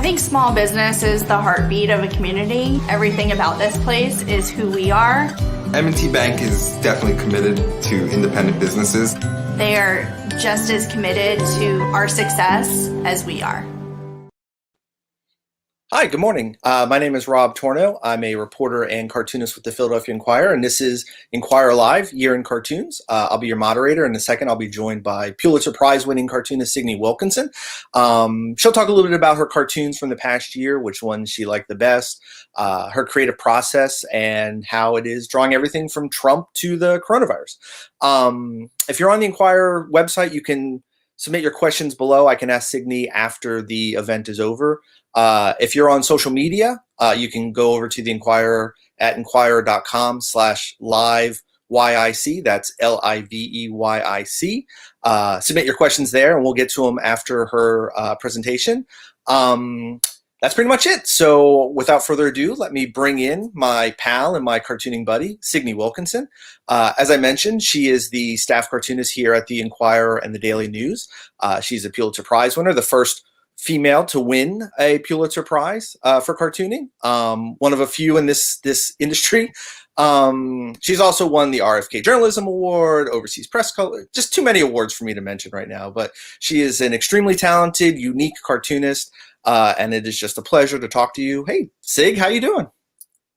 think small business is the heartbeat of a community. Everything about this place is who we are. M&T Bank is definitely committed to independent businesses. They are just as committed to our success as we are. Hi, good morning. My name is Rob Tornoe. I'm a reporter and cartoonist with the Philadelphia Inquirer, and this is Inquirer Live, Year in Cartoons. I'll be your moderator. In a second, I'll be joined by Pulitzer Prize-winning cartoonist Signe Wilkinson. She'll talk a little bit about her cartoons from the past year, which ones she liked the best, her creative process, and how it is drawing everything from Trump to the coronavirus. If you're on the Inquirer website, you can submit your questions below. I can ask Signe after the event is over. If you're on social media, you can go over to the Inquirer at inquirer.com/live-YIC. That's LIVEYIC. Submit your questions there, and we'll get to them after her presentation. That's pretty much it. So without further ado, let me bring in my pal and my cartooning buddy, Signe Wilkinson. As I mentioned, she is the staff cartoonist here at the Inquirer and the Daily News. She's a Pulitzer Prize winner, the first female to win a Pulitzer Prize for cartooning, one of a few in this industry. She's also won the RFK Journalism Award, Overseas Press Color, just too many awards for me to mention right now, but she is an extremely talented, unique cartoonist, and it is just a pleasure to talk to you. Hey, Sig, how you doing?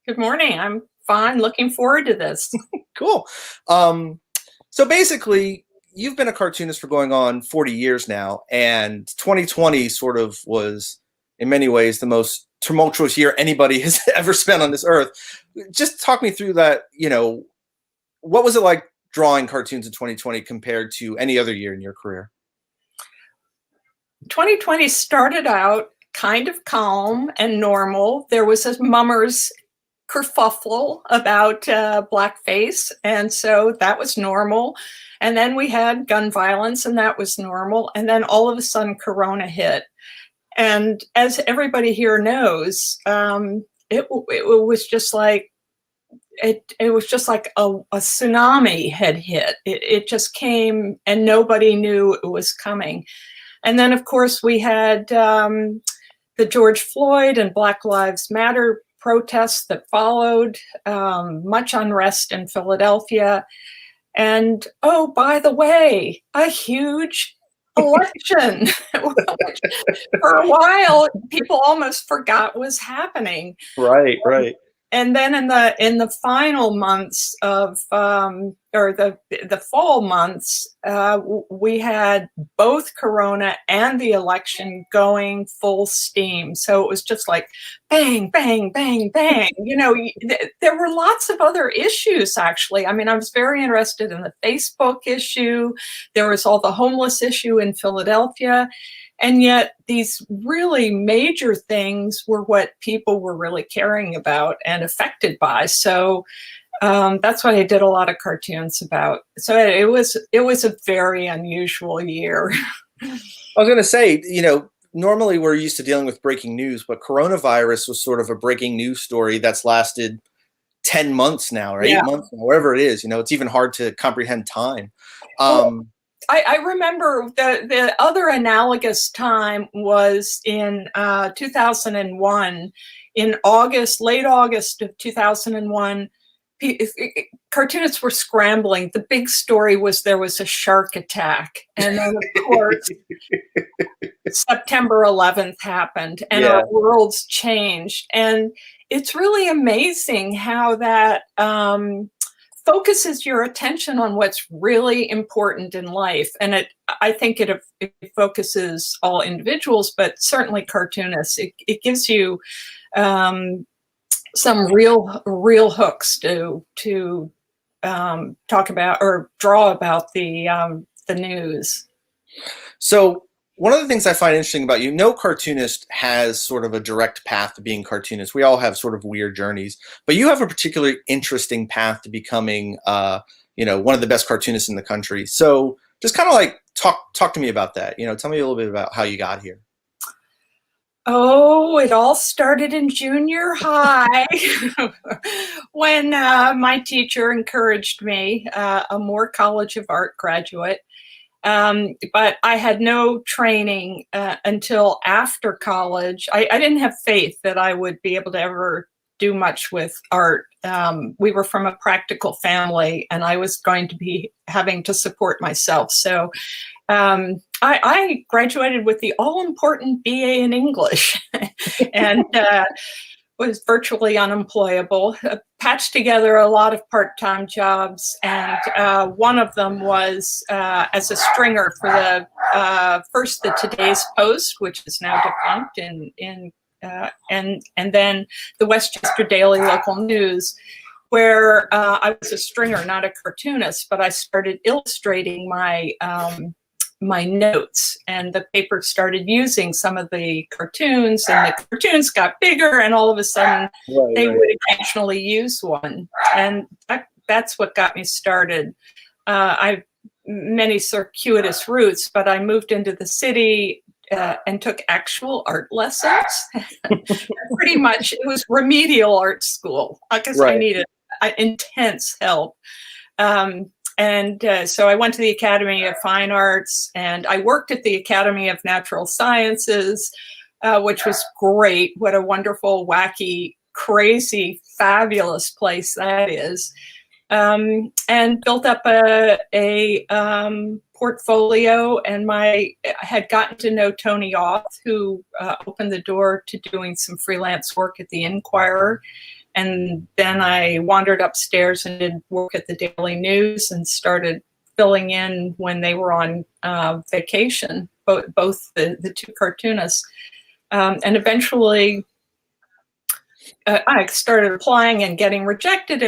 Good morning. I'm fine. Looking forward to this. Cool. So basically, you've been a cartoonist for going on 40 years now, and 2020 sort of was, in many ways, the most tumultuous year anybody has ever spent on this earth. Just talk me through that, what was it like drawing cartoons in 2020 compared to any other year in your career? 2020 started out kind of calm and normal. There was a mummer's kerfuffle about blackface, and so that was normal. And then we had gun violence, and that was normal. And then all of a sudden, Corona hit. And as everybody here knows, it was just like a tsunami had hit. It just came, and nobody knew it was coming. And then, of course, we had the George Floyd and Black Lives Matter protests that followed, much unrest in Philadelphia. And, oh, by the way, a huge election, which for a while people almost forgot was happening. Right. And then in the final months of or the fall months, we had both Corona and the election going full steam. So it was just like bang, bang, bang, bang. There were lots of other issues, actually. I mean, I was very interested in the Facebook issue. There was all the homeless issue in Philadelphia. And yet these really major things were what people were really caring about and affected by. So that's what I did a lot of cartoons about. So it was a very unusual year. I was going to say, normally we're used to dealing with breaking news, but coronavirus was sort of a breaking news story that's lasted 10 months now, or 8 months, wherever it is. It's even hard to comprehend time. I remember the other analogous time was in 2001, in late August of 2001. Cartoonists were scrambling. The big story was there was a shark attack. And then, of course, September 11th happened, and our worlds changed. And it's really amazing how that focuses your attention on what's really important in life. And I think it focuses all individuals, but certainly cartoonists. It gives you some real hooks to talk about or draw about the news. So one of the things I find interesting about you, no cartoonist has sort of a direct path to being cartoonist. We all have sort of weird journeys, but you have a particularly interesting path to becoming, one of the best cartoonists in the country. So just kind of like talk to me about that. Tell me a little bit about how you got here. Oh, it all started in junior high when my teacher encouraged me, a Moore College of Art graduate, But I had no training until after college. I didn't have faith that I would be able to ever do much with art. We were from a practical family, and I was going to be having to support myself. So I graduated with the all-important BA in English and was virtually unemployable, patched together a lot of part-time jobs, and one of them was as a stringer for the Today's Post, which is now defunct, and then the Westchester Daily Local News, where I was a stringer, not a cartoonist, but I started illustrating my notes, and the paper started using some of the cartoons, and the cartoons got bigger, and all of a sudden they would occasionally use one, and that's what got me started. I've many circuitous routes, but I moved into the city and took actual art lessons. Pretty much, it was remedial art school because I needed intense help. So I went to the Academy of Fine Arts, and I worked at the Academy of Natural Sciences, which was great. What a wonderful, wacky, crazy, fabulous place that is. And built up a portfolio, and I had gotten to know Tony Auth, who opened the door to doing some freelance work at the Inquirer. And then I wandered upstairs and did work at the Daily News and started filling in when they were on vacation, both the two cartoonists. And eventually I started applying and getting rejected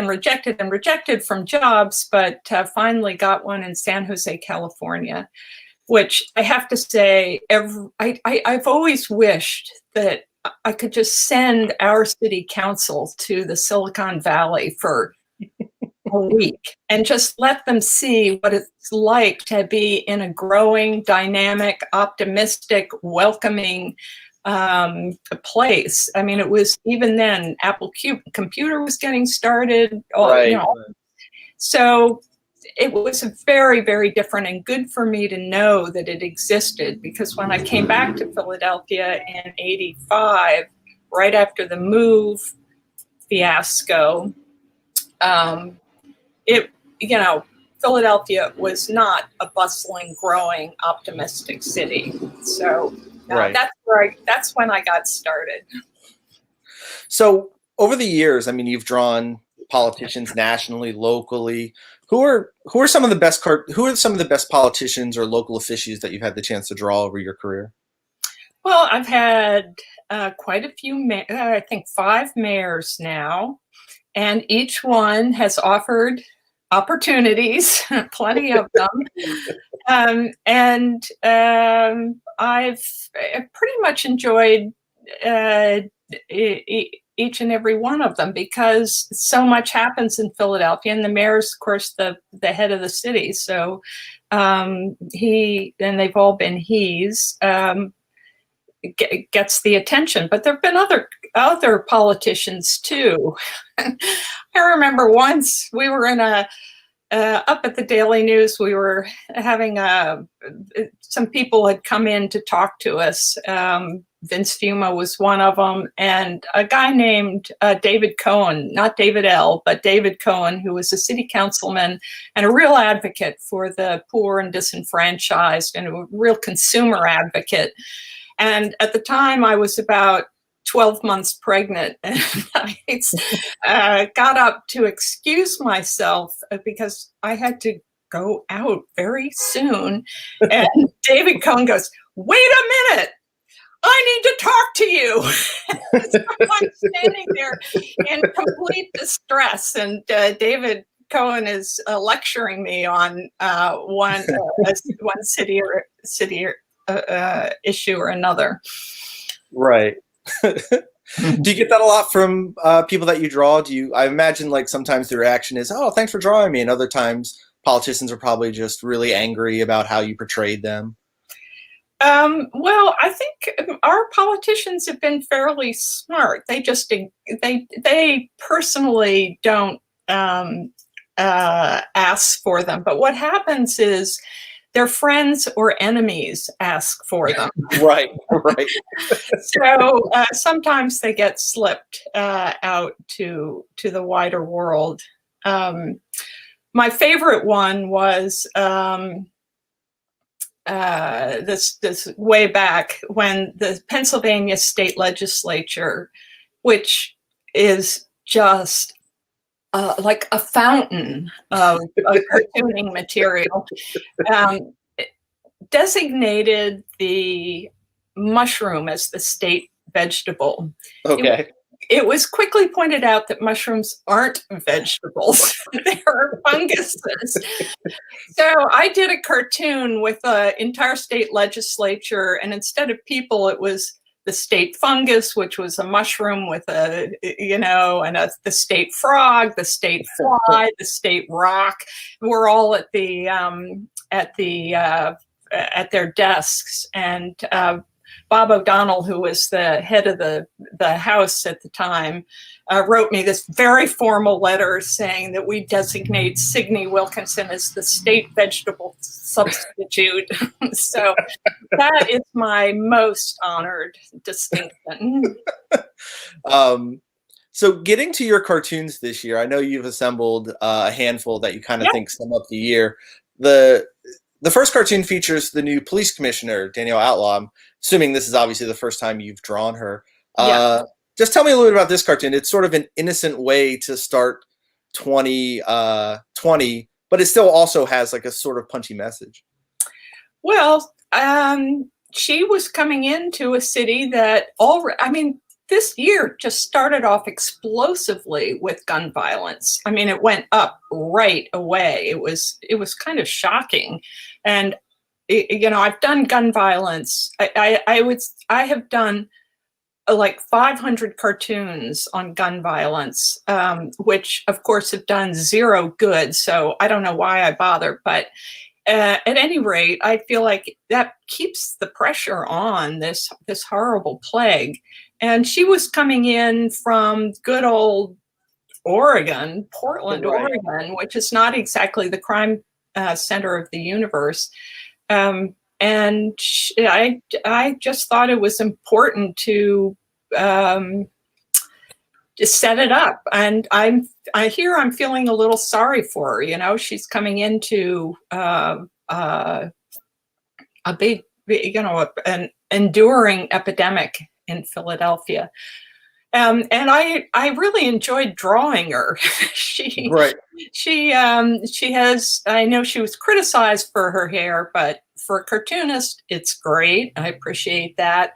from jobs, but finally got one in San Jose, California, which I have to say, I've always wished that I could just send our city council to the Silicon Valley for a week and just let them see what it's like to be in a growing, dynamic, optimistic, welcoming place. I mean, it was, even then, Apple computer was getting started. So it was very, very different, and good for me to know that it existed, because when I came back to Philadelphia in '85, right after the move fiasco, Philadelphia was not a bustling, growing, optimistic city. So that's when I got started. So over the years, I mean, you've drawn politicians nationally, locally. Who are some of the best politicians or local officials that you've had the chance to draw over your career? Well, I've had quite a few, I think 5 mayors now, and each one has offered opportunities, plenty of them. I've pretty much enjoyed each and every one of them, because so much happens in Philadelphia, and the mayor's, of course, the head of the city. So and they've all been he's, gets the attention. But there have been other politicians too. I remember once we were in up at the Daily News, we were having some people had come in to talk to us. Vince Fuma was one of them, and a guy named David Cohen, not David L., but David Cohen, who was a city councilman and a real advocate for the poor and disenfranchised, and a real consumer advocate. And at the time, I was about 12 months pregnant, and I got up to excuse myself because I had to go out very soon. And David Cohen goes, "Wait a minute, I need to talk to you." So I'm standing there in complete distress, and David Cohen is lecturing me on one city issue or another. Right. Do you get that a lot from people that you draw? I imagine, like, sometimes the reaction is, "Oh, thanks for drawing me," and other times politicians are probably just really angry about how you portrayed them. Well, I think our politicians have been fairly smart. They just they personally don't ask for them. But what happens is their friends or enemies ask for them. Right, right. So sometimes they get slipped out to the wider world. My favorite one was this way back when the Pennsylvania state legislature, which is just like a fountain of cartooning material, designated the mushroom as the state vegetable. Okay. It was quickly pointed out that mushrooms aren't vegetables. They're funguses. So I did a cartoon with the entire state legislature, and instead of people, it was the state fungus, which was a mushroom with the state frog, the state fly, the state rock. We're all at their desks, and Bob O'Donnell, who was the head of the House at the time, wrote me this very formal letter saying that we designate Signe Wilkinson as the state vegetable substitute. So that is my most honored distinction. So getting to your cartoons this year, I know you've assembled a handful that you kind of think sum up the year. The first cartoon features the new police commissioner, Danielle Outlaw. I'm assuming this is obviously the first time you've drawn her. Just tell me a little bit about this cartoon. It's sort of an innocent way to start 2020, but it still also has like a sort of punchy message. Well, she was coming into a city that this year just started off explosively with gun violence. I mean, it went up right away. It was kind of shocking. And, I've done gun violence. I have done like 500 cartoons on gun violence, which of course have done zero good. So I don't know why I bother, but at any rate, I feel like that keeps the pressure on this horrible plague. And she was coming in from good old Oregon, Portland, Oregon, which is not exactly the crime center of the universe. And I just thought it was important to just set it up. And I'm feeling a little sorry for her. She's coming into a big, an enduring epidemic in Philadelphia. And I really enjoyed drawing her. She has, I know she was criticized for her hair, but for a cartoonist, it's great. I appreciate that.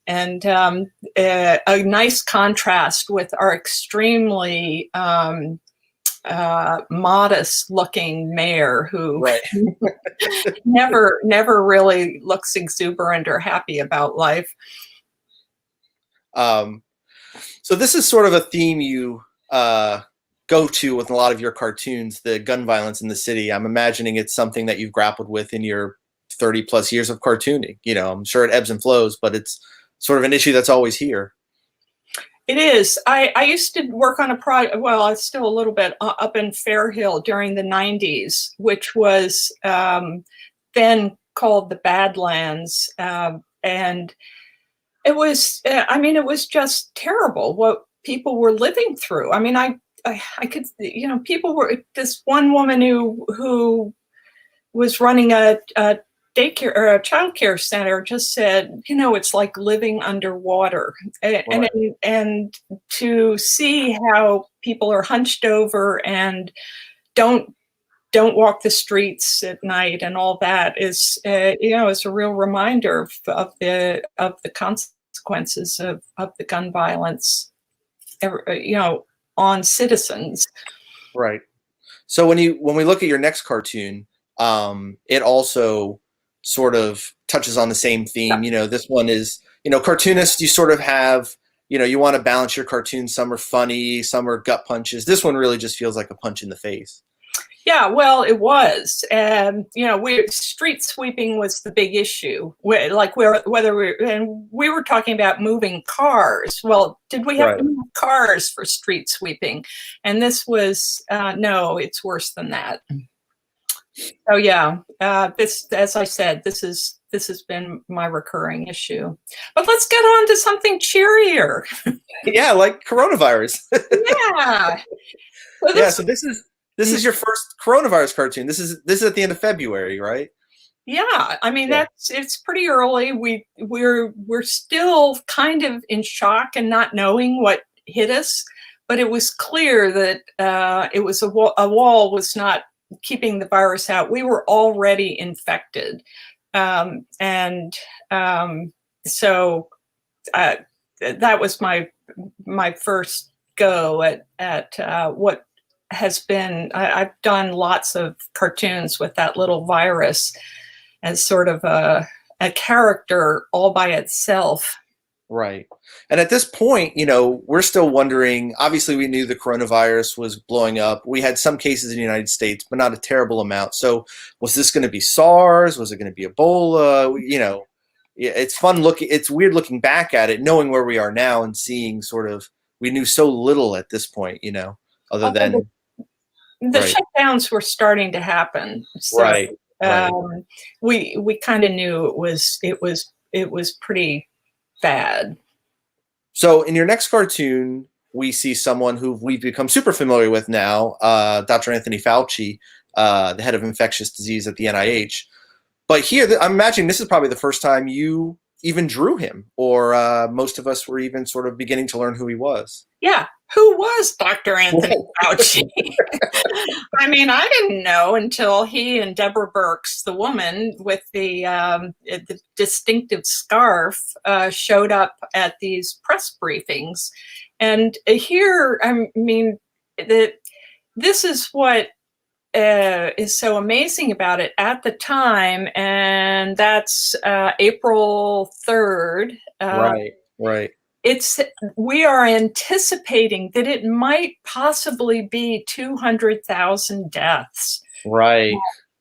And a nice contrast with our extremely modest looking mayor who never really looks exuberant or happy about life. So this is sort of a theme you go to with a lot of your cartoons, the gun violence in the city. I'm imagining it's something that you've grappled with in your 30 plus years of cartooning. I'm sure it ebbs and flows, but it's sort of an issue that's always here. It is. I used to work on a project, well, it's still a little bit up in Fair Hill during the 90s, which was then called the Badlands. And it was, it was just terrible what people were living through. I mean, I could, people were, this one woman who was running a daycare or a childcare center just said, it's like living underwater. And to see how people are hunched over and don't walk the streets at night and all that is, is a real reminder of the consequences of the gun violence, on citizens. Right. So when we look at your next cartoon, it also sort of touches on the same theme. This one is, cartoonists, you sort of have, you want to balance your cartoons. Some are funny, some are gut punches. This one really just feels like a punch in the face. Yeah, well, it was. Street sweeping was the big issue. We were talking about moving cars. Well, did we have to move cars for street sweeping? And this was, no, it's worse than that. So yeah, this, as I said, this has been my recurring issue. But let's get on to something cheerier. Yeah, like coronavirus. Yeah. So Yeah, this, so this is your first coronavirus cartoon. This is at the end of February, right? yeah, I mean, Yeah. it's pretty early. We're still kind of in shock and not knowing what hit us, but it was clear that it was a wall was not keeping the virus out. We were already infected, and so that was my first go at what has been. I've done lots of cartoons with that little virus as sort of a character all by itself. Right. And at this point, we're still wondering, obviously we knew the coronavirus was blowing up. We had some cases in the United States, but not a terrible amount. So was this going to be SARS? Was it going to be Ebola? Yeah, it's fun it's weird looking back at it, knowing where we are now and seeing sort of, we knew so little at this point, other than, The right, shutdowns were starting to happen. So right, right. we kind of knew it was pretty bad. So in your next cartoon, we see someone who we've become super familiar with now, Dr. Anthony Fauci, the head of infectious disease at the NIH. But here, I'm imagining this is probably the first time you even drew him, or most of us were even sort of beginning to learn who he was. Yeah, who was Dr. Anthony Fauci? I mean, I didn't know until he and Deborah Birx, the woman with the distinctive scarf, showed up at these press briefings. And here, I mean, this is what is so amazing about it at the time, and that's April 3rd. Right. We are anticipating that it might possibly be 200,000 deaths. Right.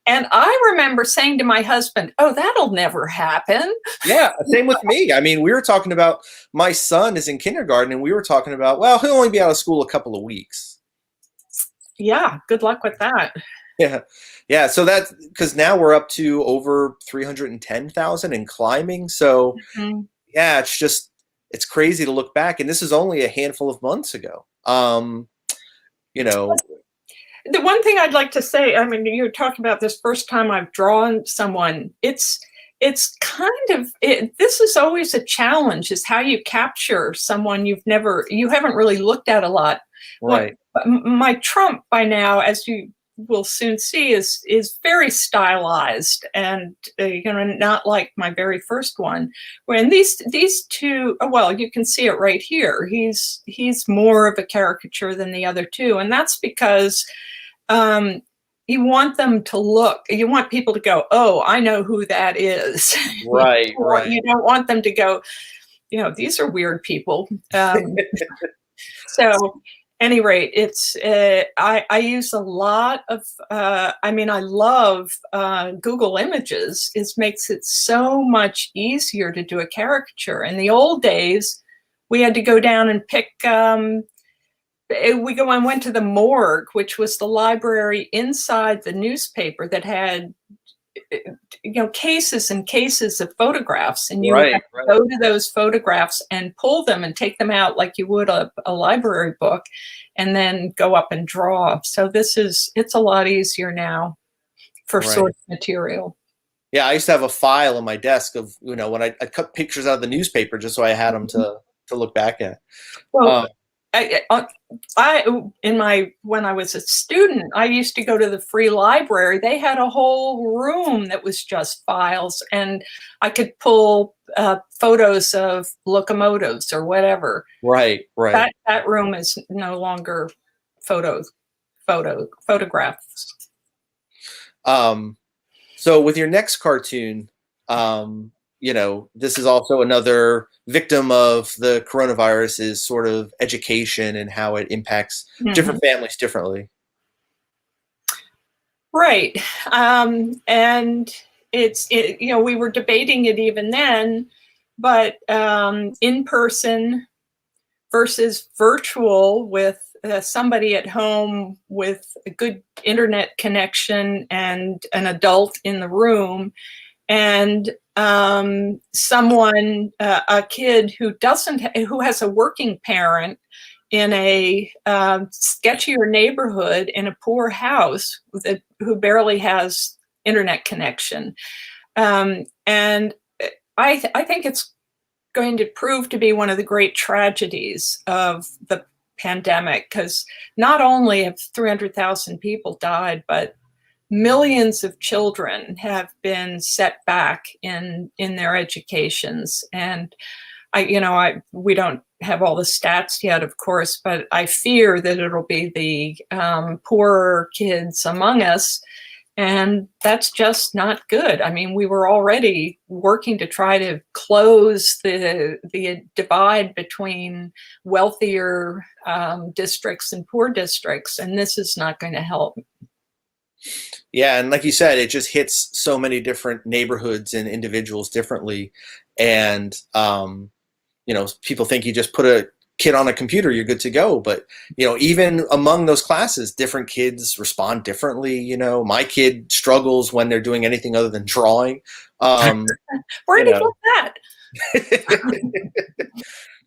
And I remember saying to my husband, "Oh, that'll never happen." Yeah, same with me. I mean, we were talking about, my son is in kindergarten, and we were talking about, well, he'll only be out of school a couple of weeks. Yeah, good luck with that. Yeah. So that's because now we're up to over 310,000 and climbing. So yeah, it's crazy to look back, and this is only a handful of months ago. The one thing I'd like to say, I mean, you're talking about this first time I've drawn someone. It's kind of, this is always a challenge, is how you capture someone you haven't really looked at a lot. Right. Well, my Trump by now, as you will soon see, is very stylized, and not like my very first one. When these two, well, you can see it right here. He's more of a caricature than the other two, and that's because you want people to go, "Oh, I know who that is." Right. You don't want them to go, these are weird people. So, any rate, it's I use a lot of I love Google Images. It makes it so much easier to do a caricature. In the old days, we had to go down and pick. We went to the morgue, which was the library inside the newspaper that had cases and cases of photographs, and you would have to go to those photographs and pull them and take them out like you would a library book, and then go up and draw. So it's a lot easier now for source material. Yeah, I used to have a file on my desk of when I cut pictures out of the newspaper just so I had them to look back at. Well, when I was a student, I used to go to the free library. They had a whole room that was just files, and I could pull photos of locomotives or whatever. Right. That room is no longer photographs. So with your next cartoon, this is also another victim of the coronavirus, is sort of education and how it impacts different families differently. Right. And we were debating it even then, but in person versus virtual with somebody at home with a good internet connection and an adult in the room, and someone, a kid who has a working parent in a sketchier neighborhood in a poor house who barely has internet connection. And I think it's going to prove to be one of the great tragedies of the pandemic, because not only have 300,000 people died, but millions of children have been set back in their educations. And we don't have all the stats yet, of course, but I fear that it'll be the poorer kids among us. And that's just not good. I mean, we were already working to try to close the divide between wealthier districts and poor districts, and this is not going to help. Yeah, and like you said, it just hits so many different neighborhoods and individuals differently. And people think you just put a kid on a computer, you're good to go. But even among those classes, different kids respond differently. My kid struggles when they're doing anything other than drawing. Where did you get that?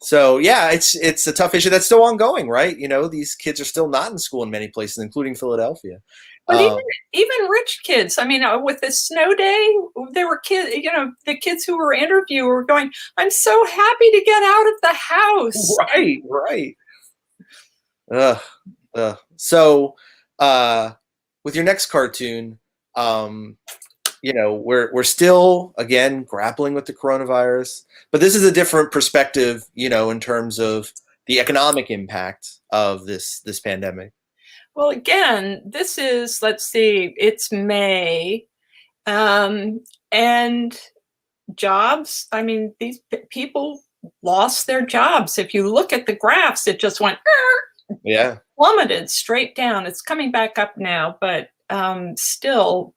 So yeah, it's a tough issue that's still ongoing, right? These kids are still not in school in many places, including Philadelphia. But even rich kids, I mean, with the snow day, there were kids, the kids who were interviewed were going, "I'm so happy to get out of the house." Right. So with your next cartoon, we're still, again, grappling with the coronavirus, but this is a different perspective, in terms of the economic impact of this pandemic. Well, again, this is, let's see, it's May, and jobs, I mean, these people lost their jobs. If you look at the graphs, it just went, plummeted straight down. It's coming back up now, but still,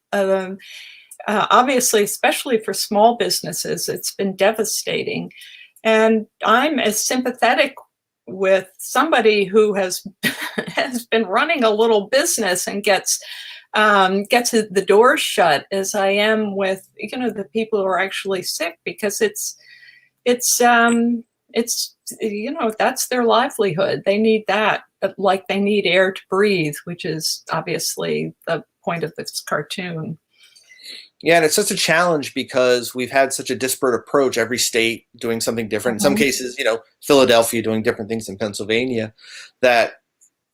obviously, especially for small businesses, it's been devastating. And I'm as sympathetic with somebody who has been running a little business and gets the doors shut as I am with the people who are actually sick, because it's that's their livelihood. They need that, like they need air to breathe, which is obviously the point of this cartoon. Yeah, and it's such a challenge because we've had such a disparate approach, every state doing something different. In some cases, Philadelphia doing different things in Pennsylvania, that,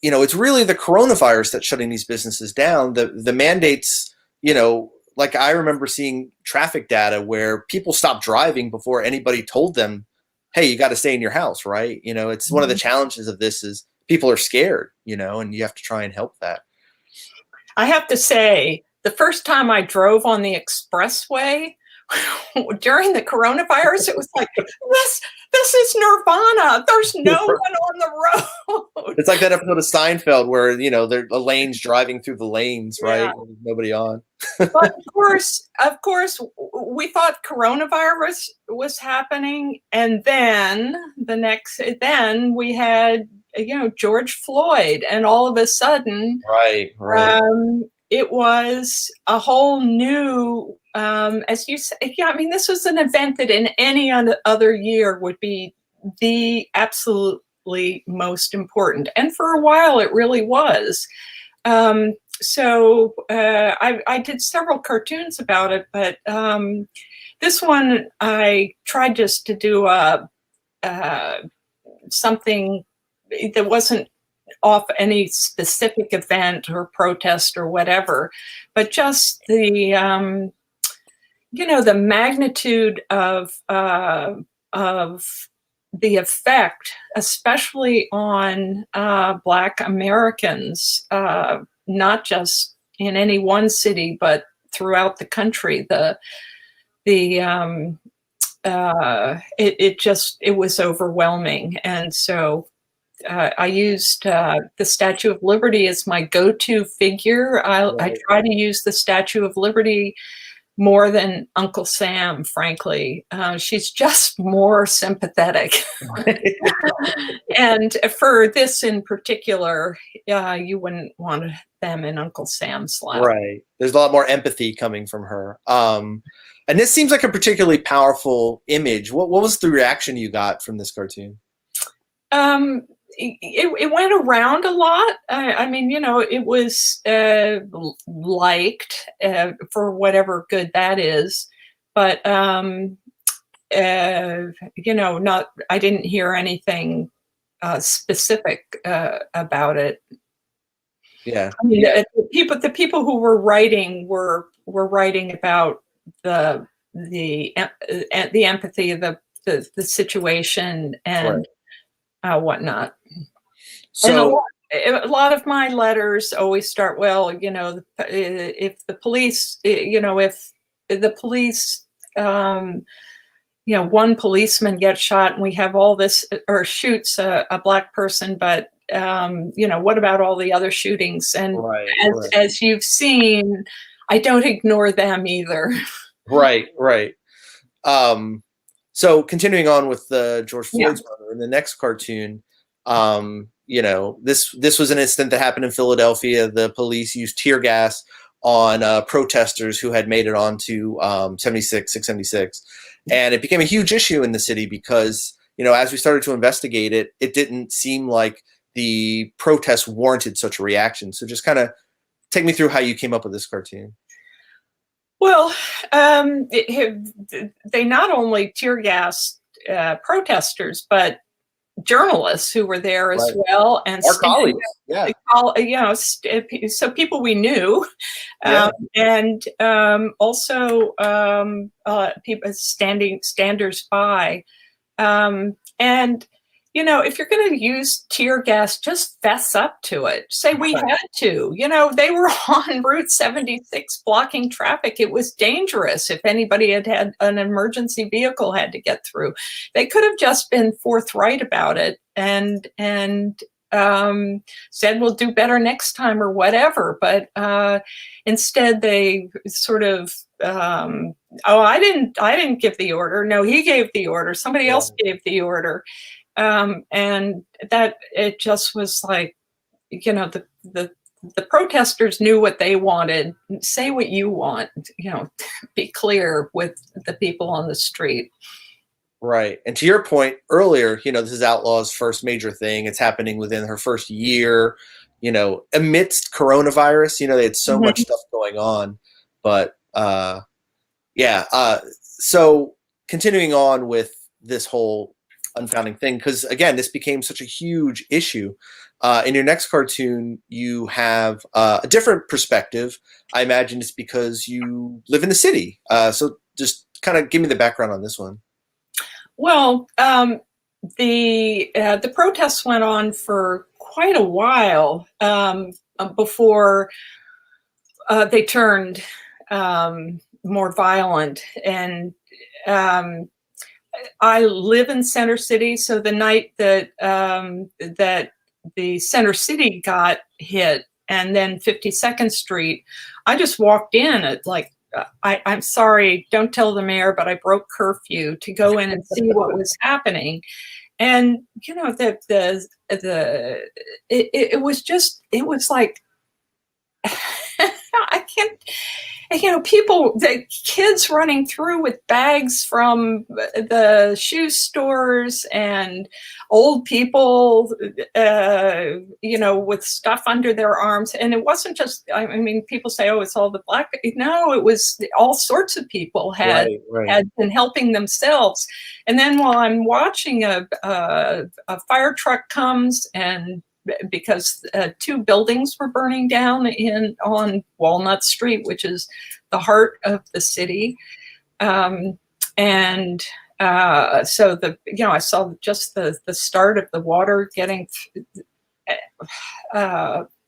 it's really the coronavirus that's shutting these businesses down. The mandates, like I remember seeing traffic data where people stopped driving before anybody told them, hey, you got to stay in your house, right? It's one of the challenges of this is people are scared, and you have to try and help that. I have to say, the first time I drove on the expressway during the coronavirus, it was like, this is nirvana. There's no one on the road. It's like that episode of Seinfeld where, there are lanes driving through the lanes, right? Yeah. There's nobody on. But of course, we thought coronavirus was happening. And then we had, George Floyd, and all of a sudden, right. It was a whole new, as you say, this was an event that in any other year would be the absolutely most important. And for a while, it really was. So I did several cartoons about it, but this one I tried just to do something that wasn't off any specific event or protest or whatever, but just the the magnitude of the effect, especially on Black Americans, not just in any one city, but throughout the country. It was overwhelming, and so. I used the Statue of Liberty as my go-to figure. I try to use the Statue of Liberty more than Uncle Sam, frankly. She's just more sympathetic. And for this in particular, you wouldn't want them in Uncle Sam's lap. Right. There's a lot more empathy coming from her. And this seems like a particularly powerful image. What was the reaction you got from this cartoon? It went around a lot. I mean, you know, it was liked for whatever good that is. But, you know, I didn't hear anything specific about it. Yeah. I mean, the people who were writing were writing about the empathy of the situation and whatnot. So and a lot of my letters always start, well, you know, if the police, you know, if the police, you know, one policeman gets shot and we have all this, or shoots a black person, but you know, what about all the other shootings? And as you've seen, I don't ignore them either. Right. So continuing on with the George Floyd's murder in the next cartoon, you know, this was an incident that happened in Philadelphia. The police used tear gas on protesters who had made it onto 676, and it became a huge issue in the city because, you know, as we started to investigate it, it didn't seem like the protests warranted such a reaction. So just kind of take me through how you came up with this cartoon. Well, they not only tear gassed protesters, but journalists who were there as well, and our colleagues, you know, so people we knew, and also people standers by, and you know, if you're going to use tear gas, just fess up to it. Say we had to. You know, they were on Route 76 blocking traffic. It was dangerous. If anybody had an emergency vehicle had to get through, they could have just been forthright about it and said we'll do better next time or whatever. But instead, they sort of oh, I didn't give the order. No, he gave the order. Somebody else gave the order. And that it just was like, you know, the protesters knew what they wanted. Say what you want, you know, be clear with the people on the street. Right. And to your point earlier, you know, this is Outlaw's first major thing. It's happening within her first year, you know, amidst coronavirus. You know, they had so much stuff going on. But so continuing on with this whole unfounding thing, because again, this became such a huge issue. In your next cartoon, you have a different perspective. I imagine it's because you live in the city. So just kind of give me the background on this one. Well, the protests went on for quite a while before they turned more violent. And I live in Center City, so the night that that the Center City got hit, and then 52nd Street, I just walked in at like, I'm sorry, don't tell the mayor, but I broke curfew to go in and see what was happening. And you know, it was like I can't. You know, the kids running through with bags from the shoe stores, and old people, you know, with stuff under their arms. And it wasn't just, I mean, people say, oh, it's all the black. No, it was all sorts of people had been helping themselves. And then while I'm watching a fire truck comes, and because 2 buildings were burning down on Walnut Street, which is the heart of the city. So I saw just the start of the water getting,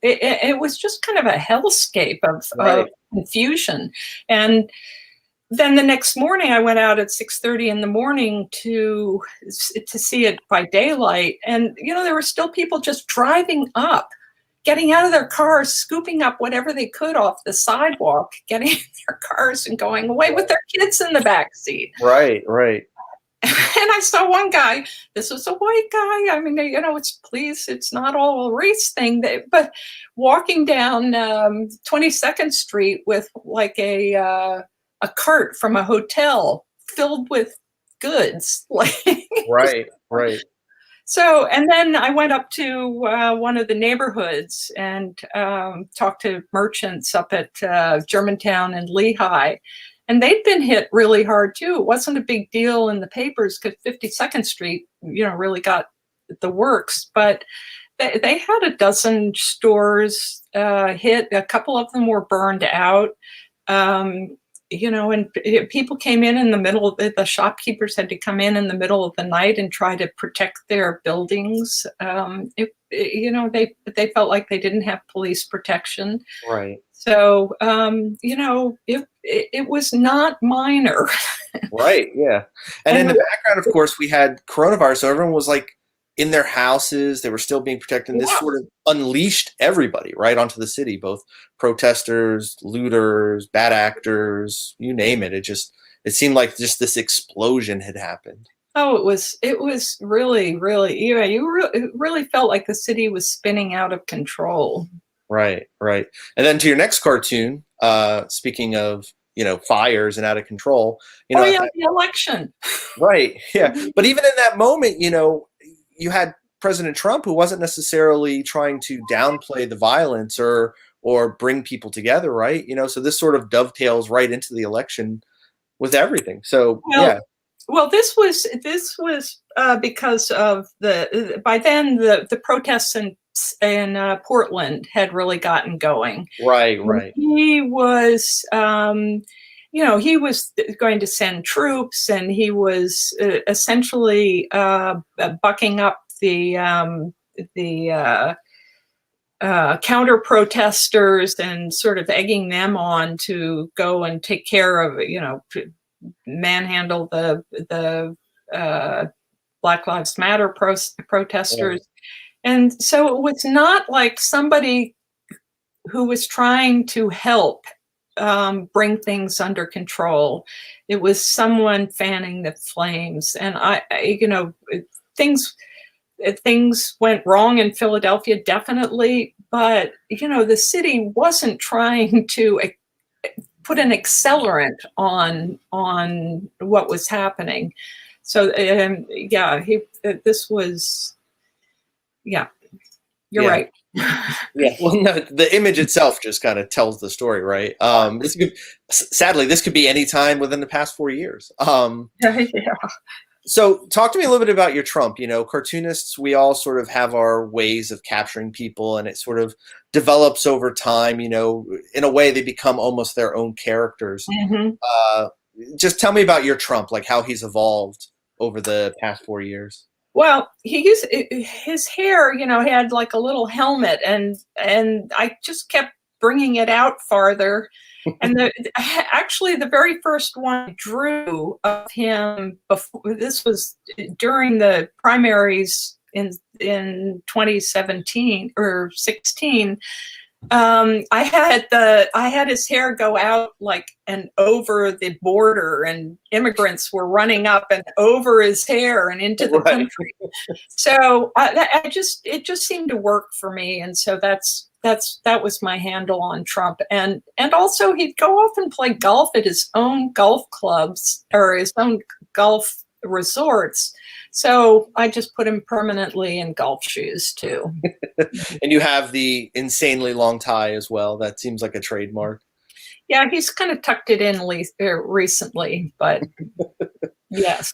it was just kind of a hellscape of confusion. And then the next morning, I went out at 6:30 in the morning to see it by daylight, and you know, there were still people just driving up, getting out of their cars, scooping up whatever they could off the sidewalk, getting in their cars and going away with their kids in the back seat. Right, right. And I saw one guy, this was a white guy. I mean, you know, it's not all a race thing, but walking down 22nd Street with like a cart from a hotel filled with goods. Right, right. So, and then I went up to one of the neighborhoods and talked to merchants up at Germantown and Lehigh. And they'd been hit really hard too. It wasn't a big deal in the papers because 52nd Street, you know, really got the works. But they had a dozen stores hit. A couple of them were burned out. You know, and people came in the middle. The shopkeepers had to come in the middle of the night and try to protect their buildings. You know, they felt like they didn't have police protection. Right. So, you know, it was not minor. Right. Yeah. And in the background, of course, we had coronavirus. So everyone was like in their houses. They were still being protected. And this sort of unleashed everybody right onto the city, both protesters, looters, bad actors, you name it. It seemed like just this explosion had happened. Oh, it was really, really, yeah, it really felt like the city was spinning out of control. Right, right. And then to your next cartoon, speaking of, you know, fires and out of control, you know, the election. Right. Yeah. But even in that moment, you know, you had President Trump, who wasn't necessarily trying to downplay the violence or bring people together. Right. You know, so this sort of dovetails right into the election with everything. So, yeah. Well, this was because of by then the protests in Portland had really gotten going. Right, right. He was, you know, he was going to send troops, and he was essentially bucking up the counter protesters and sort of egging them on to go and take care of, you know, manhandle the Black Lives Matter protesters. And so it was not like somebody who was trying to help bring things under control. It was someone fanning the flames. And I you know, things went wrong in Philadelphia, definitely. But, you know, the city wasn't trying to put an accelerant on what was happening. So, yeah, this was, yeah, you're right. Yeah, well, no, the image itself just kind of tells the story, right? Sadly, this could be any time within the past 4 years. Yeah. So talk to me a little bit about your Trump. You know, cartoonists, we all sort of have our ways of capturing people, and it sort of develops over time. You know, in a way, they become almost their own characters. Mm-hmm. Just tell me about your Trump, like how he's evolved over the past 4 years. Well, his hair, you know, had like a little helmet, and I just kept bringing it out farther. And actually, the very first one I drew of him before, this was during the primaries in 2017 or 16. I had his hair go out like and over the border, and immigrants were running up and over his hair and into the country. So it just seemed to work for me, and so that was my handle on Trump. And also he'd go off and play golf at his own golf clubs or his own golf resorts. So I just put him permanently in golf shoes too. And you have the insanely long tie as well. That seems like a trademark. Yeah, he's kind of tucked it in recently, but yes.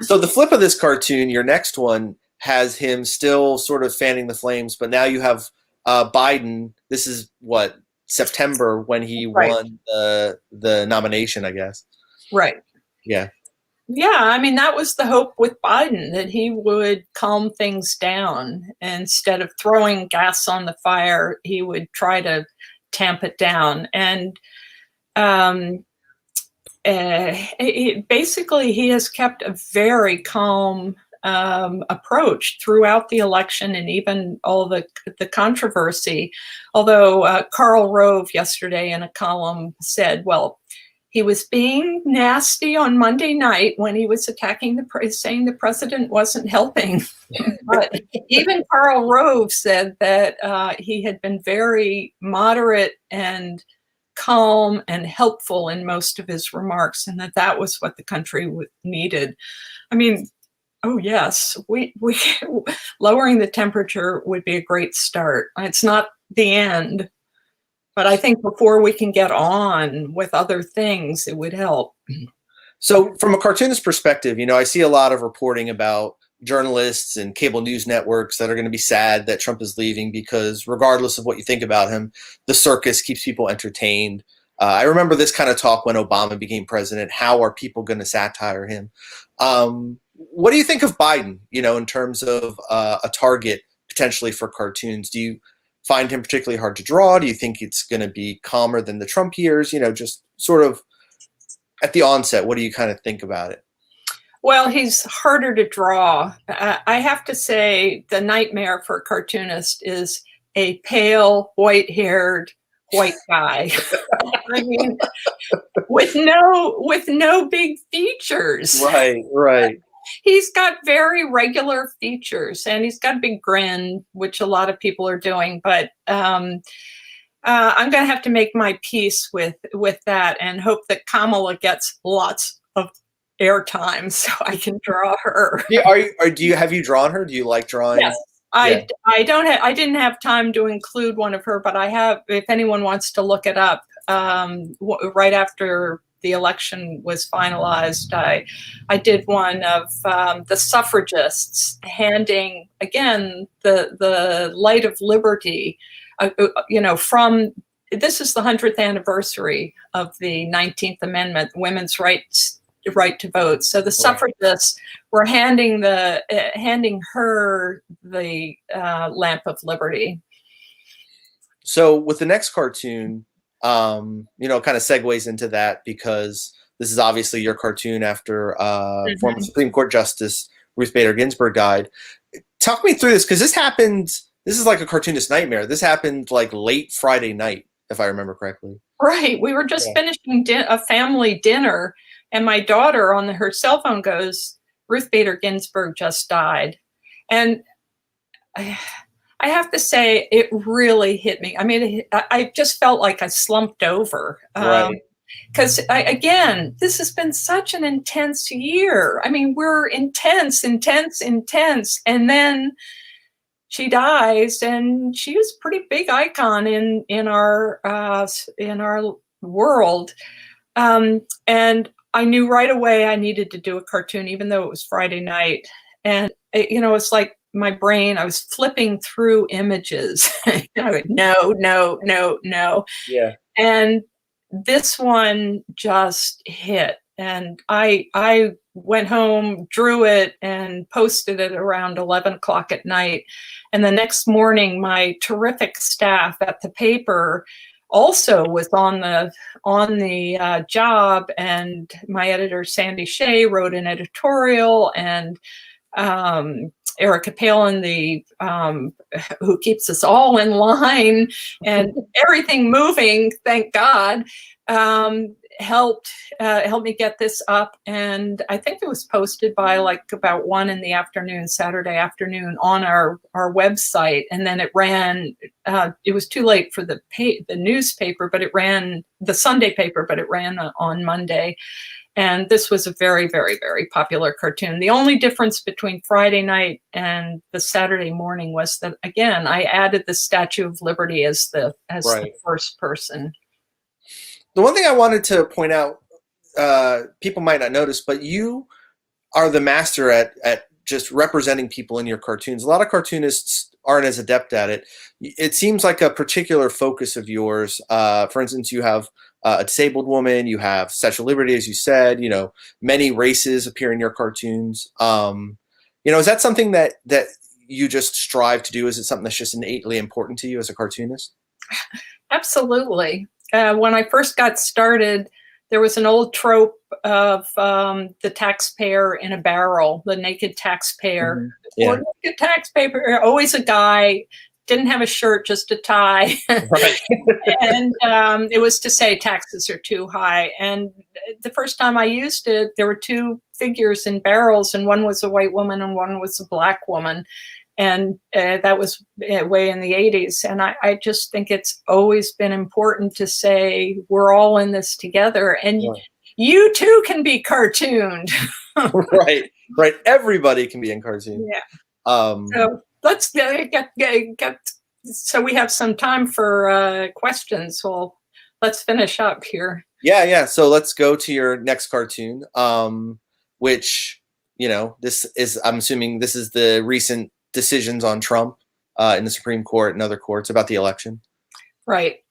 So the flip of this cartoon, your next one, has him still sort of fanning the flames, but now you have Biden. This is what, September, when he won the nomination, I guess. Right. Yeah. Yeah, I mean, that was the hope with Biden, that he would calm things down. Instead of throwing gas on the fire, he would try to tamp it down. And basically, he has kept a very calm approach throughout the election and even all the controversy. Although Karl Rove yesterday in a column said, well, he was being nasty on Monday night when he was attacking saying the president wasn't helping. But even Karl Rove said that he had been very moderate and calm and helpful in most of his remarks, and that was what the country needed. I mean, oh yes, we lowering the temperature would be a great start. It's not the end, but I think before we can get on with other things, it would help. So from a cartoonist perspective, I see a lot of reporting about journalists and cable news networks that are going to be sad that Trump is leaving because regardless of what you think about him, the circus keeps people entertained. I remember this kind of talk when Obama became president. How are people going to satire him? What do you think of Biden, in terms of a target potentially for cartoons? Do you find him particularly hard to draw? Do you think it's going to be calmer than the Trump years? Just sort of at the onset, what do you kind of think about it? Well, he's harder to draw. I have to say the nightmare for a cartoonist is a pale, white-haired, white guy. I mean, with no big features. Right. He's got very regular features, and he's got a big grin, which a lot of people are doing. But I'm going to have to make my peace with that and hope that Kamala gets lots of airtime so I can draw her. Yeah, have you drawn her? Do you like drawing? Yes. I didn't have time to include one of her, but I have, if anyone wants to look it up, right after the election was finalized, I did one of the suffragists handing, again, the light of liberty, from, this is the 100th anniversary of the 19th Amendment, women's right to vote. So the suffragists were handing her the lamp of liberty. So with the next cartoon, kind of segues into that because this is obviously your cartoon after former Supreme Court Justice Ruth Bader Ginsburg died. Talk me through this because this happened. This is like a cartoonist nightmare. This happened like late Friday night, if I remember correctly. Right. We were just finishing a family dinner, and my daughter on her cell phone goes, "Ruth Bader Ginsburg just died," and I have to say, it really hit me. I mean, I just felt like I slumped over. Because, again, this has been such an intense year. I mean, we're intense. And then she dies, and she was a pretty big icon in our world. And I knew right away I needed to do a cartoon, even though it was Friday night. And, it's like, my brain, I was flipping through images. No. Yeah. And this one just hit. And I went home, drew it, and posted it around 11 o'clock at night. And the next morning, my terrific staff at the paper also was on the job. And my editor, Sandy Shea, wrote an editorial, and Erica Palin, who keeps us all in line and everything moving, thank God, helped me get this up. And I think it was posted by like about 1 p.m, Saturday afternoon, on our website. And then it ran. It was too late for the newspaper, but it ran, the Sunday paper, but it ran on Monday. And this was a very, very, very popular cartoon. The only difference between Friday night and the Saturday morning was that, again, I added the Statue of Liberty as the first person. The one thing I wanted to point out, people might not notice, but you are the master at just representing people in your cartoons. A lot of cartoonists aren't as adept at it. It seems like a particular focus of yours. For instance, you have a disabled woman, you have Statue of Liberty, as you said, many races appear in your cartoons. Is that something that you just strive to do? Is it something that's just innately important to you as a cartoonist? Absolutely. When I first got started, there was an old trope of the taxpayer in a barrel, the naked taxpayer. Mhm. Yeah. Or naked taxpayer, always a guy, didn't have a shirt, just a tie. Right. And it was to say taxes are too high. And the first time I used it, there were two figures in barrels, and one was a white woman and one was a black woman. And that was way in the 80s. And I just think it's always been important to say we're all in this together. And Right. you too can be cartooned. Right. Right. Everybody can be in cartoon. Yeah. Um, So let's get so we have some time for questions. Well, let's finish up here. yeah. So let's go to your next cartoon, which, this is, I'm assuming this is the recent decisions on Trump in the Supreme Court and other courts about the election. Right.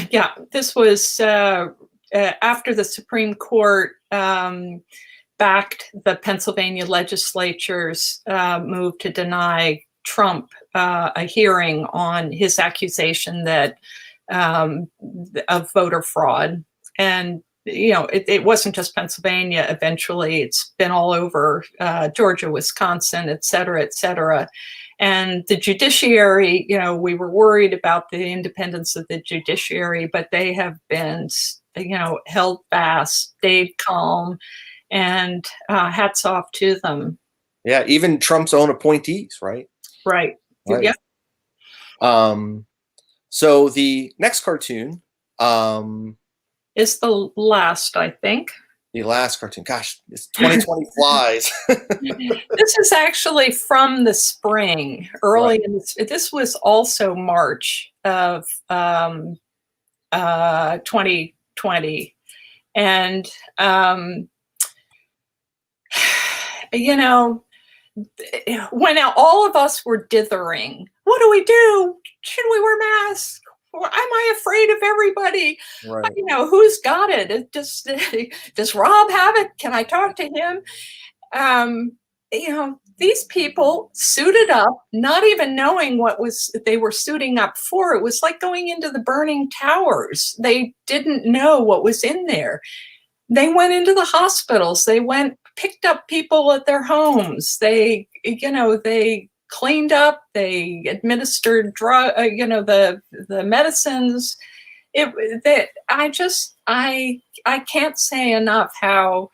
Yeah, this was after the Supreme Court backed the Pennsylvania legislature's move to deny Trump a hearing on his accusation that of voter fraud. And it wasn't just Pennsylvania. Eventually, it's been all over Georgia, Wisconsin, et cetera, et cetera. And the judiciary, we were worried about the independence of the judiciary, but they have been, held fast, stayed calm, and hats off to them. Yeah, even Trump's own appointees, right? Right. Right. Yeah. So the next cartoon, Is the last, I think. the last cartoon. Gosh, it's 2020 flies. This is actually from the spring, early in this was also March of 2020. And, when all of us were dithering, what do we do? Should we wear masks? Or am I afraid of everybody? Right. Who's got it? Does Rob have it? Can I talk to him? These people suited up, not even knowing what they were suiting up for. It was like going into the burning towers. They didn't know what was in there. They went into the hospitals. They picked up people at their homes. They cleaned up. They administered the medicines. I can't say enough how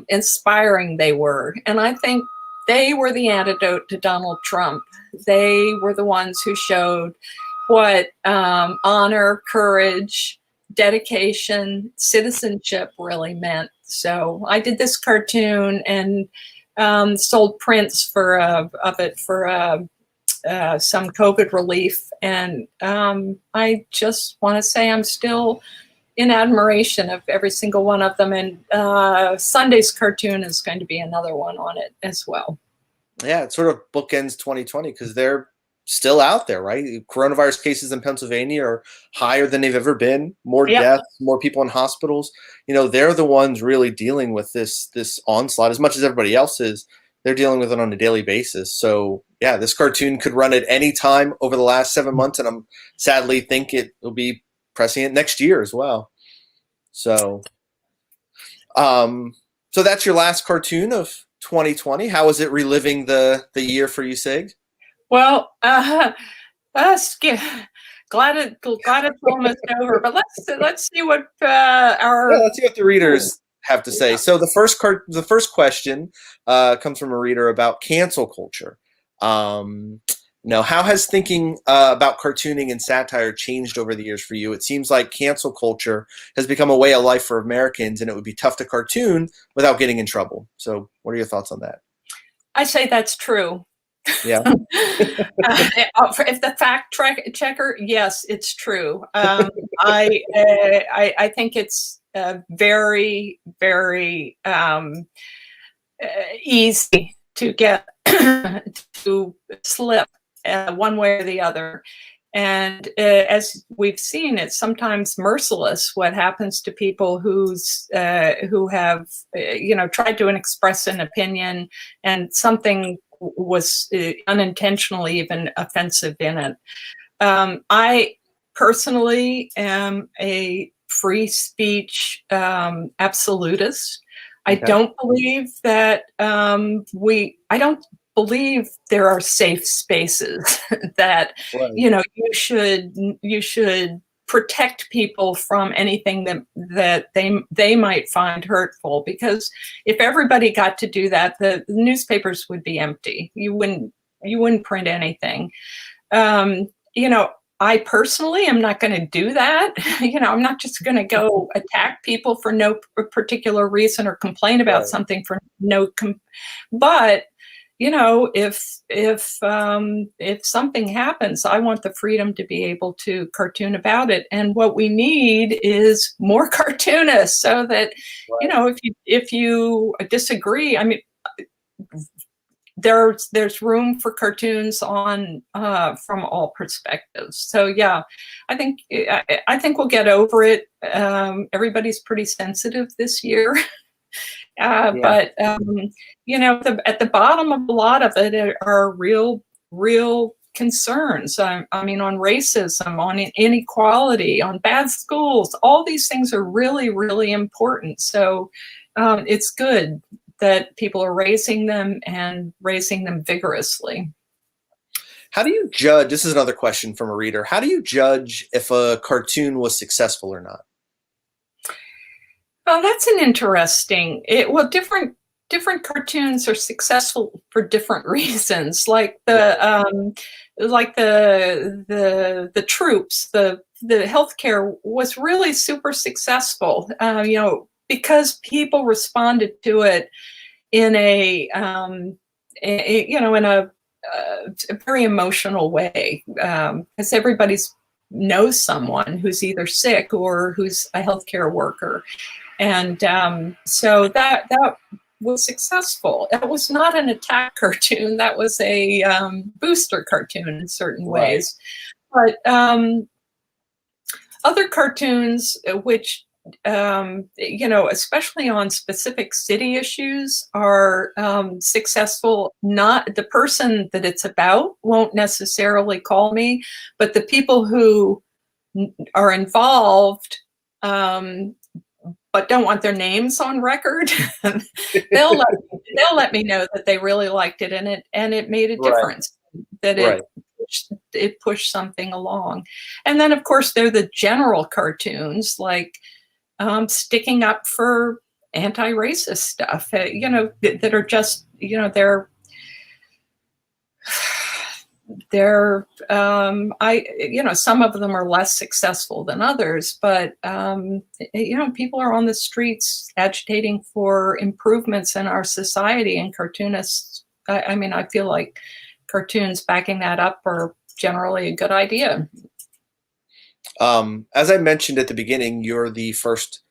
inspiring they were, and I think they were the antidote to Donald Trump. They were the ones who showed what honor, courage, dedication, citizenship really meant. So I did this cartoon and sold prints of it for some COVID relief. And I just want to say I'm still in admiration of every single one of them. And Sunday's cartoon is going to be another one on it as well. Yeah, it sort of bookends 2020 because they're still out there, right? Coronavirus cases in Pennsylvania are higher than they've ever been. More deaths, more people in hospitals. They're the ones really dealing with this onslaught as much as everybody else is. They're dealing with it on a daily basis. So yeah, this cartoon could run at any time over the last 7 months, and I'm sadly think it will be pressing it next year as well. So, so that's your last cartoon of 2020. How is it reliving the year for you, Sig? Well, glad it's almost over. But let's see what let's see what the readers have to say. So the first question comes from a reader about cancel culture. How has thinking about cartooning and satire changed over the years for you? It seems like cancel culture has become a way of life for Americans, and it would be tough to cartoon without getting in trouble. So what are your thoughts on that? I say that's true. Yeah. If the fact checker, yes, it's true. I think it's very, very easy to get to slip one way or the other. And as we've seen, it's sometimes merciless what happens to people who have tried to express an opinion and something was unintentionally even offensive in it. I personally am a free speech absolutist. I Okay. don't believe that I don't believe there are safe spaces that, Right. you should protect people from anything that they might find hurtful, because if everybody got to do that, the newspapers would be empty. You wouldn't print anything. I personally am not going to do that. I'm not just going to go attack people for no particular reason or complain about Right. something for but if something happens, I want the freedom to be able to cartoon about it. And what we need is more cartoonists, so that, Right. if you disagree, I mean, there's room for cartoons on from all perspectives. So yeah, I think we'll get over it. Everybody's pretty sensitive this year. Yeah. But at the bottom of a lot of it are real concerns. I mean, on racism, on inequality, on bad schools. All these things are really, really important. So it's good that people are raising them, and raising them vigorously. How do you judge? This is another question from a reader. How do you judge if a cartoon was successful or not? Well, that's an interesting. Different cartoons are successful for different reasons. Like the troops, the healthcare was really super successful. Because people responded to it in a very emotional way, because everybody knows someone who's either sick or who's a healthcare worker. And so that was successful. That was not an attack cartoon. That was a booster cartoon in certain ways. But other cartoons, which especially on specific city issues, are successful. Not the person that it's about won't necessarily call me, but the people who are involved but don't want their names on record, they'll let me know that they really liked it, and it made a difference. That it pushed something along. And then of course there are the general cartoons, like sticking up for anti-racist stuff, that are just, some of them are less successful than others, but people are on the streets agitating for improvements in our society, and cartoonists, I feel like cartoons backing that up are generally a good idea. As I mentioned at the beginning, you're the first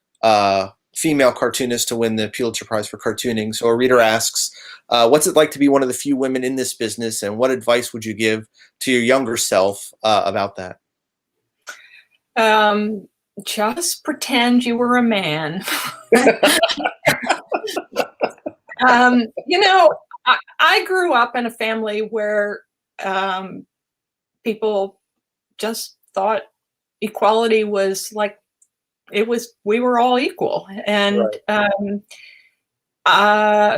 female cartoonist to win the Pulitzer Prize for cartooning. So a reader asks, what's it like to be one of the few women in this business, and what advice would you give to your younger self about that? Just pretend you were a man. I grew up in a family where people just thought equality was like, we were all equal. And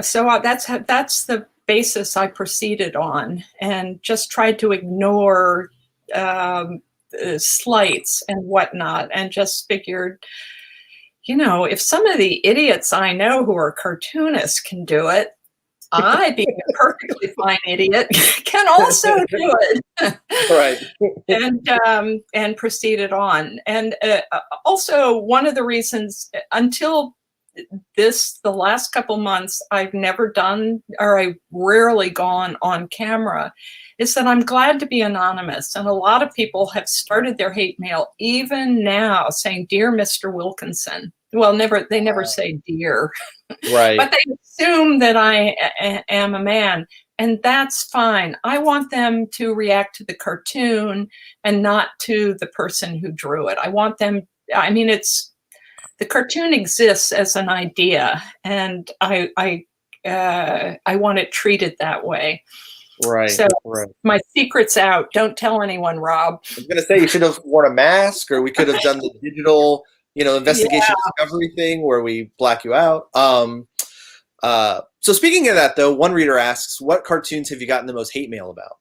so that's the basis I proceeded on, and just tried to ignore slights and whatnot, and just figured, if some of the idiots I know who are cartoonists can do it, I, being a perfectly fine idiot, can also do it. And proceeded on. And also, one of the reasons, until the last couple months, I've never done, or I rarely gone on camera, is that I'm glad to be anonymous. And a lot of people have started their hate mail, even now, saying, "Dear Mr. Wilkinson." Well, they never say dear, but they assume that I am a man, and that's fine. I want them to react to the cartoon and not to the person who drew it. I want them, the cartoon exists as an idea, and I want it treated that way. So my secret's out. Don't tell anyone, Rob. I was going to say, you should have worn a mask, or we could have done the digital investigation discovery thing where we black you out. So speaking of that, though, one reader asks, what cartoons have you gotten the most hate mail about?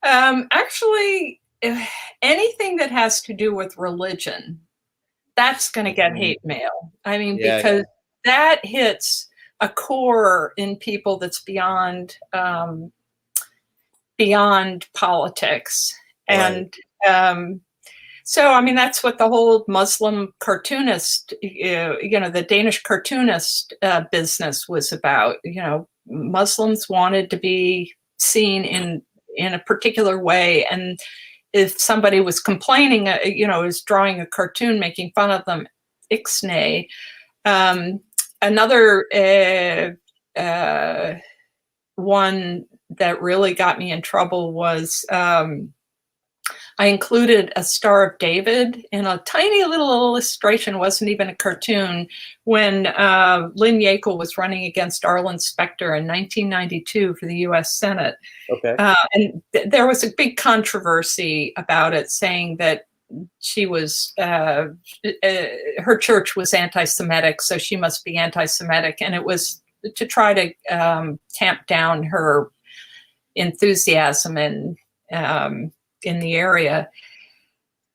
Actually, anything that has to do with religion, that's going to get hate mail. I mean, because that hits a core in people that's beyond politics. Right. And so, I mean, that's what the whole Muslim cartoonist, the Danish cartoonist business was about. Muslims wanted to be seen in a particular way. And if somebody was complaining, was drawing a cartoon making fun of them, ixnay. Another one that really got me in trouble was I included a Star of David in a tiny little illustration, wasn't even a cartoon, when Lynn Yackel was running against Arlen Specter in 1992 for the U.S. Senate. Okay. And there was a big controversy about it, saying that she was, her church was anti-Semitic, so she must be anti-Semitic. And it was to try to tamp down her enthusiasm in the area.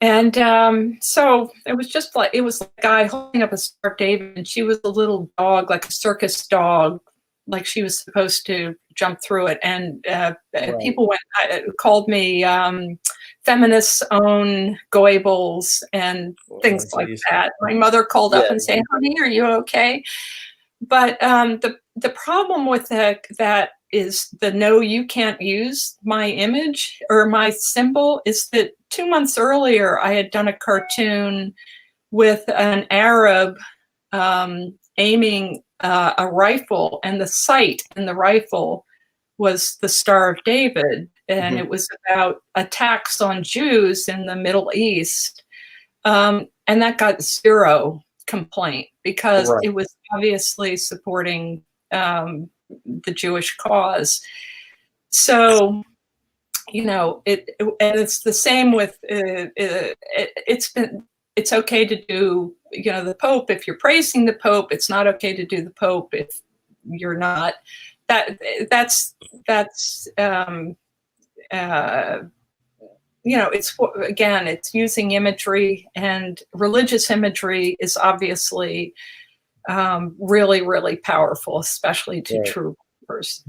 And so it was just like, it was a guy holding up a Star of David, and she was a little dog, like a circus dog, like she was supposed to jump through it. And people called me feminists own Goebbels and things like that. My mother called up and said, honey, are you okay? But the problem with that is the no, you can't use my image or my symbol, is that 2 months earlier, I had done a cartoon with an Arab aiming a rifle, and the sight in the rifle was the Star of David. And it was about attacks on Jews in the Middle East. And that got zero complaint because it was obviously supporting the Jewish cause. So, and it's the same with, it's okay to do, the Pope. If you're praising the Pope, it's not okay to do the Pope if you're not. It's, again, it's using imagery, and religious imagery is obviously really, really powerful, especially to true believers.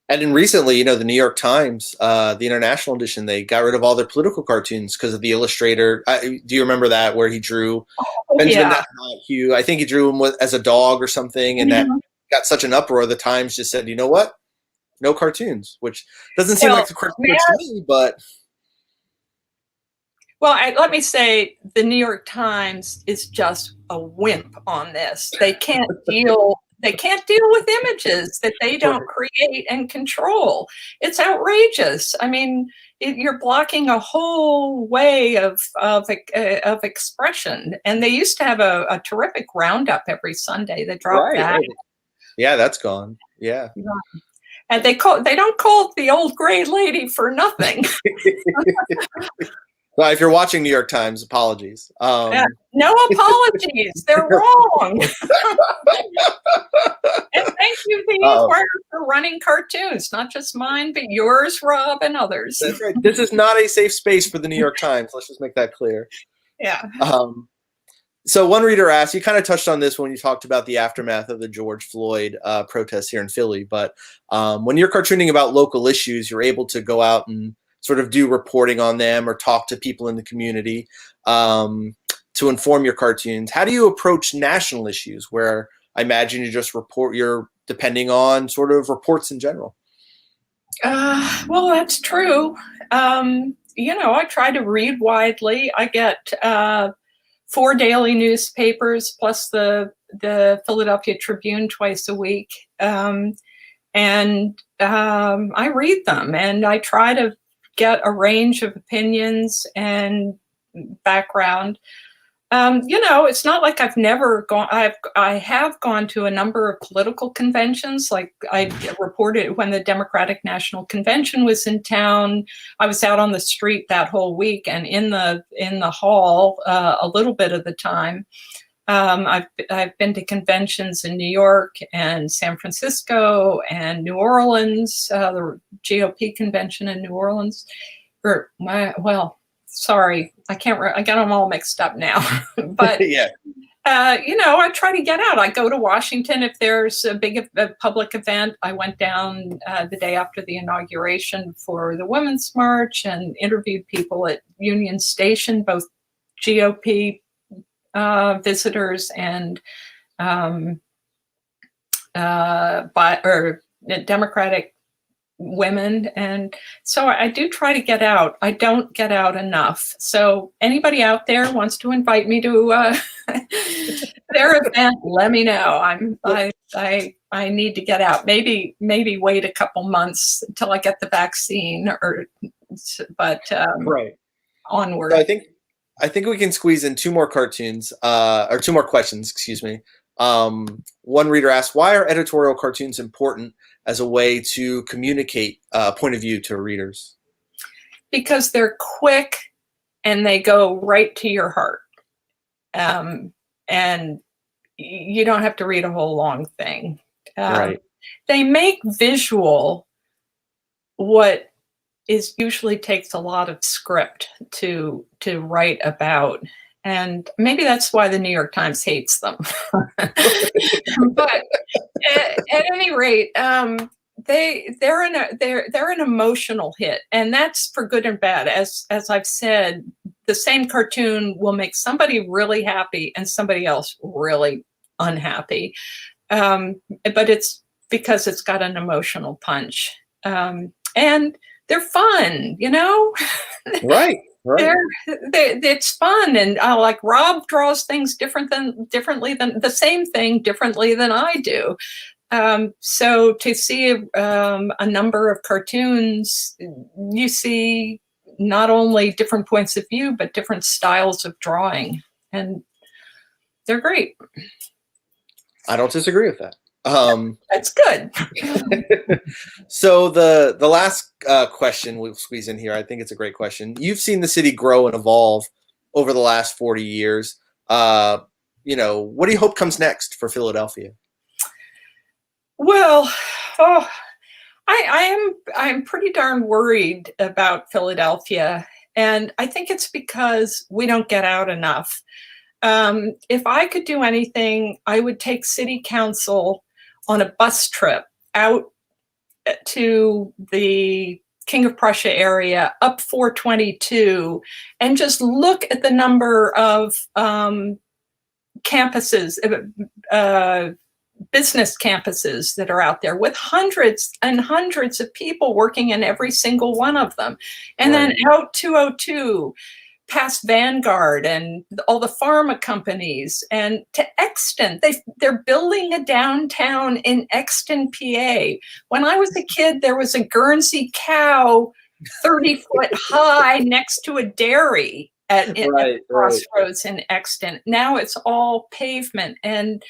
And then recently, the New York Times, the international edition, they got rid of all their political cartoons because of the illustrator. Do you remember that, where he drew Benjamin Netanyahu? I think he drew him as a dog or something, and that got such an uproar. The Times just said, you know what? No cartoons, which doesn't seem like the cartoon to me, but... Well, let me say, the New York Times is just a wimp on this. They can't deal with images that they don't create and control. It's outrageous. I mean, you're blocking a whole way of expression. And they used to have a terrific roundup every Sunday. They dropped that. Right. Yeah, that's gone. Yeah. And they don't call it the old gray lady for nothing. Well, if you're watching New York Times, apologies. No apologies. They're wrong. And thank you, the Inquirer, for running cartoons, not just mine, but yours, Rob, and others. That's right. This is not a safe space for the New York Times. Let's just make that clear. Yeah. So one reader asked, you kind of touched on this when you talked about the aftermath of the George Floyd protests here in Philly, but when you're cartooning about local issues, you're able to go out and sort of do reporting on them or talk to people in the community to inform your cartoons. How do you approach national issues where I imagine you're depending on sort of reports in general? Well, that's true. I try to read widely. I get 4 daily newspapers plus the Philadelphia Tribune twice a week. And I read them, and I try to get a range of opinions and background. It's not like I've never gone. I have gone to a number of political conventions. Like I reported when the Democratic National Convention was in town. I was out on the street that whole week and in the hall a little bit of the time. I've been to conventions in New York and San Francisco and New Orleans. The GOP convention in New Orleans. Sorry, I got them all mixed up now. But Yeah. I try to get out. I go to Washington if there's a big public event. I went down the day after the inauguration for the Women's March and interviewed people at Union Station, both GOP visitors and Democratic women. And so I do try to get out. I don't get out enough. So anybody out there wants to invite me to their event, let me know. I need to get out. Maybe wait a couple months until I get the vaccine, but Right. Onward. So I think we can squeeze in two more cartoons, or two more questions, excuse me. One reader asked, why are editorial cartoons important as a way to communicate a point of view to readers? Because they're quick and they go right to your heart. And you don't have to read a whole long thing. Right. They make visual what usually takes a lot of script to write about. And maybe that's why the New York Times hates them. But at any rate, they're an emotional hit, and that's for good and bad. As I've said, the same cartoon will make somebody really happy and somebody else really unhappy. But it's because it's got an emotional punch, and they're fun, Right. It's fun, and like Rob draws things differently than the same thing differently than I do. So to see a number of cartoons, you see not only different points of view but different styles of drawing, and they're great. I don't disagree with that. That's good. So the last question we'll squeeze in here, I think it's a great question. You've seen the city grow and evolve over the last 40 years. What do you hope comes next for Philadelphia? Well, I'm pretty darn worried about Philadelphia, and I think it's because we don't get out enough. If I could do anything, I would take city council on a bus trip out to the King of Prussia area, up 422, and just look at the number of campuses, business campuses that are out there with hundreds and hundreds of people working in every single one of them. And Right. then out 202, past Vanguard and all the pharma companies, and to Exton. They're building a downtown in Exton, PA. When I was a kid, there was a Guernsey cow 30-foot high next to a dairy at Crossroads in Exton. Now it's all pavement. And,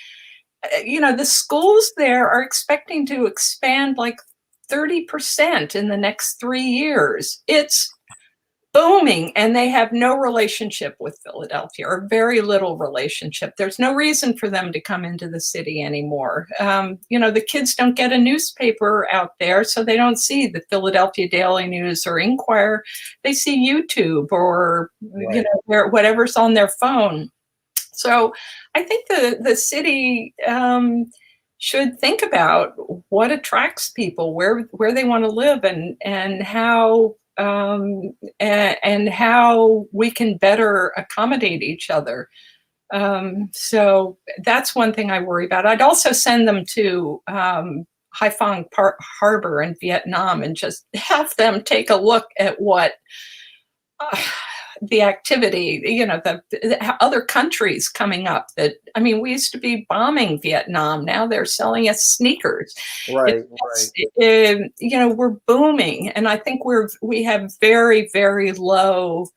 the schools there are expecting to expand like 30% in the next 3 years. It's booming, and they have no relationship with Philadelphia, or very little relationship. There's no reason for them to come into the city anymore. The kids don't get a newspaper out there, so they don't see the Philadelphia Daily News or Inquirer. They see YouTube or whatever's on their phone. So I think the city should think about what attracts people, where they want to live, and how we can better accommodate each other. So that's one thing I worry about. I'd also send them to Haiphong Harbor in Vietnam and just have them take a look at what the activity, the other countries coming up. We used to be bombing Vietnam. Now they're selling us sneakers. Right. We're booming, and I think we have very, very low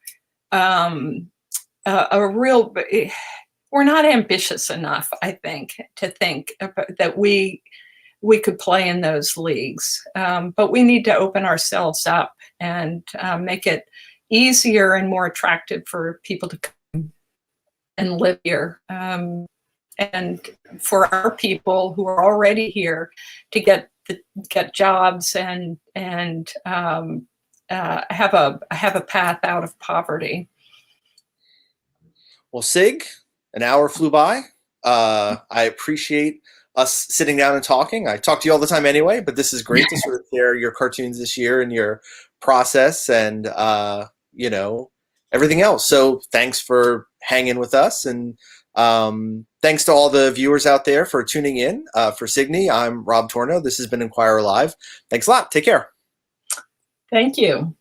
a real, we're not ambitious enough, I think, to think that we could play in those leagues. But we need to open ourselves up and make it easier and more attractive for people to come and live here. And for our people who are already here to get jobs and have a path out of poverty. Well, Sig, an hour flew by. I appreciate us sitting down and talking. I talk to you all the time anyway, but this is great to sort of share your cartoons this year and your process and you know, everything else. So thanks for hanging with us, and thanks to all the viewers out there for tuning in. For Signe, I'm Rob Tornoe. This has been Inquirer Live. Thanks a lot. Take care. Thank you.